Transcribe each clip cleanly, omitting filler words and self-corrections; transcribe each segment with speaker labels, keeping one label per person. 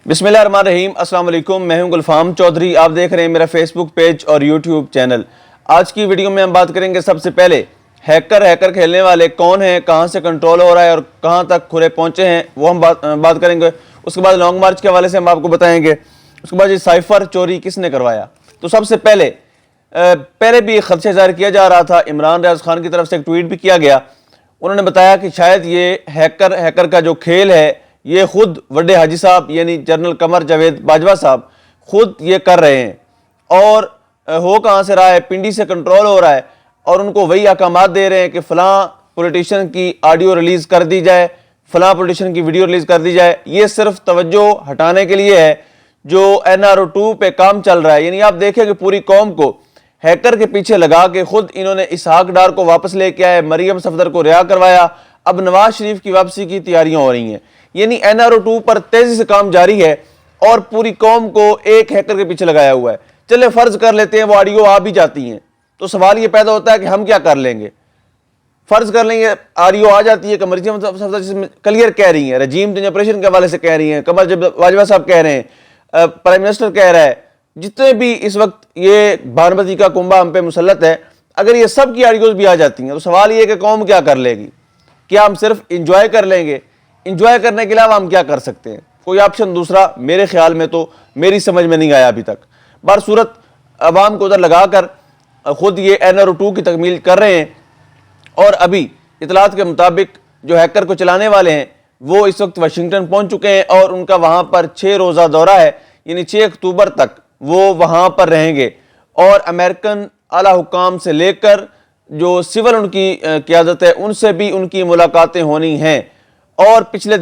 Speaker 1: बिस्मिल्लाहिर्रहमानिर्रहीम। अस्सलाम वालेकुम। मैं हूं गुलफाम चौधरी। आप देख रहे हैं मेरा फेसबुक पेज और यूट्यूब चैनल। आज की वीडियो में हम बात करेंगे सबसे पहले हैकर खेलने वाले कौन हैं, कहां से कंट्रोल हो रहा है और कहां तक खुरे पहुंचे हैं, वो हम बात करेंगे। उसके बाद लॉन्ग मार्च के हवाले से हम आपको बताएंगे। उसके बाद ये साइफर चोरी किसने करवाया। तो सबसे पहले भी खदशा जाहिर किया जा रहा था, इमरान रियाज खान की तरफ से एक ट्वीट भी किया गया। उन्होंने बताया कि शायद ये हैकर का जो खेल है ये खुद वड्डे हाजी साहब यानी जनरल कमर जावेद बाजवा साहब खुद ये कर रहे हैं। और हो कहाँ से रहा है, पिंडी से कंट्रोल हो रहा है और उनको वही अहकामात दे रहे हैं कि फ़लाँ पॉलिटिशियन की ऑडियो रिलीज़ कर दी जाए, फ़लाँ पॉलिटिशियन की वीडियो रिलीज़ कर दी जाए। ये सिर्फ तवज्जो हटाने के लिए है जो NRO2 पे काम चल रहा है। यानी आप देखें कि पूरी कौम को हैकर के पीछे लगा के खुद इन्होंने इसहाक डार को वापस लेके आए, मरियम सफदर को रिहा करवाया। अब नवाज शरीफ की वापसी की तैयारियां हो रही हैं। यानी NRO2 पर तेजी से काम जारी है और पूरी कौम को एक हैकर के पीछे लगाया हुआ है। चले फर्ज कर लेते हैं वो ऑडियो आ भी जाती हैं, तो सवाल ये पैदा होता है कि हम क्या कर लेंगे। फर्ज कर लेंगे ऑडियो आ जाती है कि मरियम सफदर जिसमें क्लियर कह रही हैं, रजीम चेंज ऑपरेशन के हवाले से कह रही हैं, कमर जब बाजवा साहब कह रहे हैं, प्राइम मिनिस्टर कह रहा है, जितने भी इस वक्त ये बारमती का कुंभा हम पे मुसल्लत है, अगर ये सब की ऑडियोज भी आ जाती हैं तो सवाल ये कि कौम क्या कर लेगी। क्या हम सिर्फ इंजॉय कर लेंगे? इंजॉय करने के अलावा हम क्या कर सकते हैं? कोई ऑप्शन दूसरा मेरे ख्याल में तो मेरी समझ में नहीं आया अभी तक। बार सूरत अवाम को उधर लगाकर खुद ये NRO2 की तकमील कर रहे हैं। और अभी इतलात के मुताबिक जो हैकर को चलाने वाले हैं वो इस वक्त वाशिंगटन पहुंच चुके हैं और उनका वहां पर 6 रोज़ा दौरा है, यानी 6 अक्टूबर तक वो वहां पर रहेंगे। और अमेरिकन आला हुकाम से लेकर जो सिविल उनकी क़यादत है उनसे भी उनकी मुलाकातें होनी हैं। और पिछले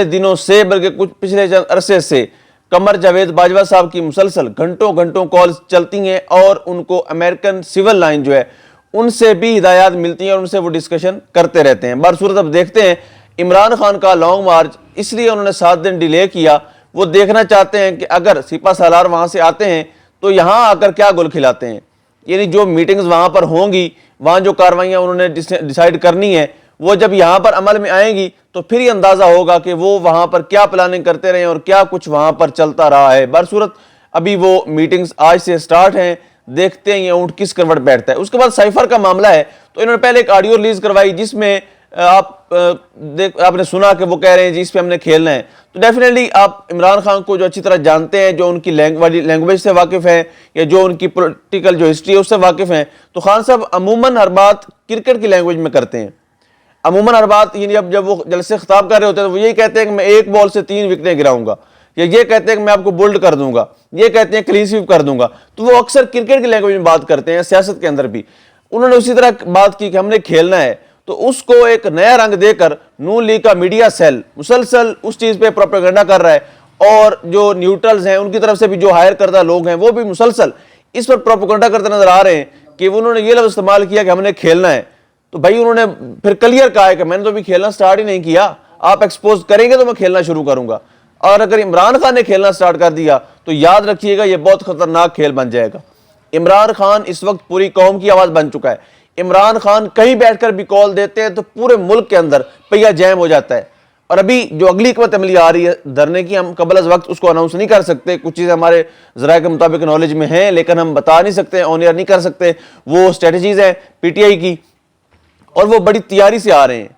Speaker 1: दिनों से बल्कि कुछ पिछले अरसे से कमर जावेद बाजवा साहब की मुसलसल घंटों कॉल्स चलती हैं और उनको अमेरिकन सिविल लाइन जो है उनसे भी हिदायत मिलती हैं और उनसे वो डिस्कशन करते रहते हैं। बारसूरत अब देखते हैं इमरान खान का लॉन्ग मार्च इसलिए उन्होंने 7 दिन डिले किया। वो देखना चाहते हैं कि अगर सिपा सालार वहाँ से आते हैं तो यहाँ आकर क्या गुल खिलाते हैं। यानी जो मीटिंग्स वहाँ पर होंगी, वहाँ जो कार्रवाइयाँ उन्होंने डिसाइड करनी है, वो जब यहाँ पर अमल में आएंगी तो फिर ही अंदाज़ा होगा कि वो वहाँ पर क्या प्लानिंग करते रहे और क्या कुछ वहाँ पर चलता रहा है। बरसूरत अभी वो मीटिंग्स आज से स्टार्ट हैं, देखते हैं ये ऊँट किस करवट बैठता है। उसके बाद साइफर का मामला है तो इन्होंने पहले एक ऑडियो रिलीज़ करवाई जिसमें आपने सुना कि वो कह रहे हैं जी इस पे हमने खेलना है। तो डेफिनेटली आप इमरान खान को जो अच्छी तरह जानते हैं, जो उनकी लैंग्वेज से वाकिफ़ है या जो उनकी पॉलिटिकल जो हिस्ट्री है उससे वाकिफ़ हैं, तो खान साहब अमूमन हर बात क्रिकेट की लैंग्वेज में करते हैं। अमूमन हर बात यानी अब जब वो जलसे खिताब कर रहे होते हैं तो वो यही कहते हैं कि मैं 1 बॉल से 3 विकेटें गिराऊंगा, या ये कहते हैं कि मैं आपको बोल्ड कर दूंगा, ये कहते हैं क्लीन स्वीप कर दूंगा। तो वो अक्सर क्रिकेट की लैंग्वेज में बात करते हैं। सियासत के अंदर भी उन्होंने उसी तरह बात की कि हमने खेलना है, तो उसको एक नया रंग देकर नून लीग का मीडिया सेल मुसलसल उस चीज़ पे प्रोपेगेंडा कर रहा है और जो न्यूट्रल्स हैं उनकी तरफ से भी जो हायर करदा लोग हैं वो भी मुसलसल इस पर प्रोपेगेंडा करते नजर आ रहे हैं कि उन्होंने ये लफ्ज़ इस्तेमाल किया कि हमने खेलना है। तो भाई उन्होंने फिर क्लियर कहा है कि मैंने तो अभी खेलना स्टार्ट ही नहीं किया, आप एक्सपोज करेंगे तो मैं खेलना शुरू करूंगा। और अगर इमरान खान ने खेलना स्टार्ट कर दिया तो याद रखिएगा ये बहुत खतरनाक खेल बन जाएगा। इमरान खान इस वक्त पूरी कौम की आवाज़ बन चुका है। इमरान खान कहीं बैठकर भी कॉल देते हैं तो पूरे मुल्क के अंदर पहिया जैम हो जाता है। और अभी जो अगली हिकमत अमली आ रही है धरने की, हम कबल अज़ वक्त उसको अनाउंस नहीं कर सकते। कुछ चीज़ें हमारे ज़राए के मुताबिक नॉलेज में हैं लेकिन हम बता नहीं सकते, ऑन एयर नहीं कर सकते। वो स्ट्रेटजीज़ हैं PTI की और वो बड़ी तैयारी से आ रहे हैं।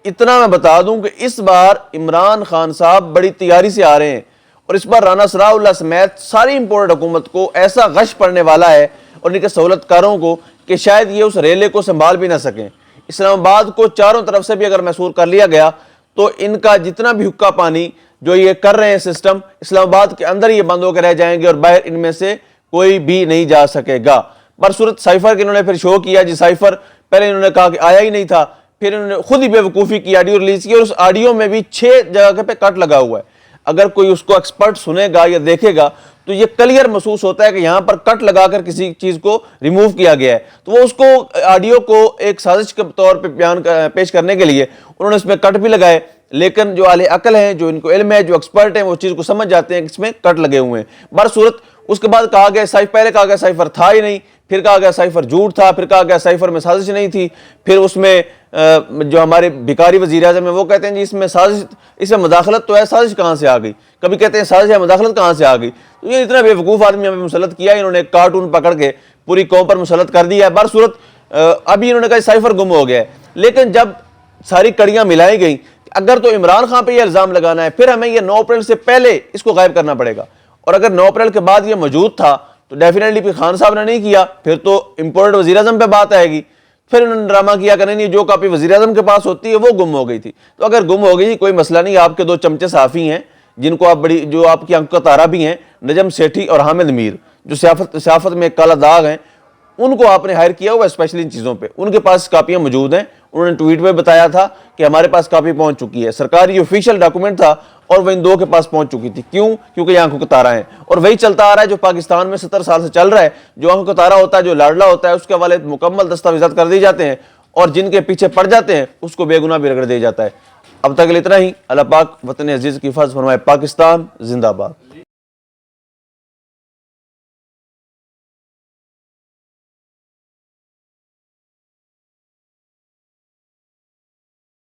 Speaker 1: इतना मैं बता दूं कि इस बार इमरान खान साहब बड़ी तैयारी से आ रहे हैं और इस बार राना सनाउल्लाह समेत सारी इंपोर्टेड हुकूमत को ऐसा गश पड़ने वाला है और इनके सहूलतकारों को कि शायद ये उस रेले को संभाल भी ना सकें। इस्लामाबाद को चारों तरफ से भी अगर महसूर कर लिया गया तो इनका जितना भी हुक्का पानी जो ये कर रहे हैं सिस्टम, इस्लामाबाद के अंदर ये बंद होकर रह जाएंगे और बाहर इनमें से कोई भी नहीं जा सकेगा। बरसूरत साइफर के इन्होंने फिर शो किया जी। साइफर पहले इन्होंने कहा कि आया ही नहीं था, फिर इन्होंने खुद ही बेवकूफ़ी की ऑडियो रिलीज की और उस ऑडियो में भी 6 जगह पे कट लगा हुआ है। अगर कोई उसको एक्सपर्ट सुनेगा या देखेगा तो ये क्लियर महसूस होता है कि यहाँ पर कट लगाकर किसी चीज़ को रिमूव किया गया है। तो वो उसको ऑडियो को एक साजिश के तौर पे पेश करने के लिए उन्होंने इसमें कट भी लगाए لیکن جو اہل عقل ہیں, جو ان کو علم ہے, جو ایکسپرٹ ہیں, وہ چیز کو سمجھ جاتے ہیں کہ اس میں کٹ لگے ہوئے ہیں. برصورت اس کے بعد کہا گیا پہلے کہا گیا سائفر تھا ہی نہیں, پھر کہا گیا سائفر جھوٹ تھا, پھر کہا گیا سائفر میں سازش نہیں تھی, پھر اس میں جو ہمارے بھکاری وزیر اعظم ہیں وہ کہتے ہیں جی اس میں سازش, اس میں مداخلت تو ہے, سازش کہاں سے آ گئی. کبھی کہتے ہیں سازش ہے, مداخلت کہاں سے آ گئی. تو یہ اتنا بے وقوف آدمی ہمیں مسلط کیا, انہوں نے ایک کارٹون پکڑ کے پوری قوم پر مسلط کر دیا ہے. برصورت ابھی انہوں نے کہا سائفر گم ہو گیا ہے, لیکن جب ساری کڑیاں ملائی گئیں, اگر تو عمران خان پہ یہ الزام لگانا ہے, پھر ہمیں یہ 9 اپریل سے پہلے اس کو غائب کرنا پڑے گا. اور اگر 9 اپریل کے بعد یہ موجود تھا تو ڈیفینیٹلی پھر خان صاحب نے نہیں کیا, پھر تو امپورٹڈ وزیر اعظم پہ بات آئے گی. پھر انہوں نے ڈرامہ کیا کہ نہیں جو کاپی وزیر اعظم کے پاس ہوتی ہے وہ گم ہو گئی تھی. تو اگر گم ہو گئی کوئی مسئلہ نہیں, آپ کے 2 چمچے صحافی ہیں جن کو آپ جو آپ کی آنکھوں کا تارا بھی ہیں, نجم سیٹھی اور حامد میر, جو سیاست میں کالا داغ ہیں, ان کو آپ نے ہائر کیا ہوا اسپیشلی ان چیزوں پہ. ان کے پاس کاپیاں موجود ہیں, انہوں نے ٹویٹ پہ بتایا تھا کہ ہمارے پاس کاپی پہنچ چکی ہے. سرکاری آفیشیل ڈاکومنٹ تھا اور وہ ان 2 کے پاس پہنچ چکی تھی. کیوں؟ کیونکہ یہ آنکھوں کا تارا ہیں, اور وہی چلتا آ رہا ہے جو پاکستان میں 70 سال سے چل رہا ہے. جو آنکھوں کا تارا ہوتا ہے, جو لاڈلا ہوتا ہے, اس کے حوالے مکمل دستاویزات کر دی جاتے ہیں, اور جن کے پیچھے پڑ جاتے ہیں اس کو بے گناہ بھی رگڑ دیا جاتا ہے. اب تک اتنا ہی. اللہ پاک وطن عزیز کی حفاظت فرمائے. پاکستان زندہ باد.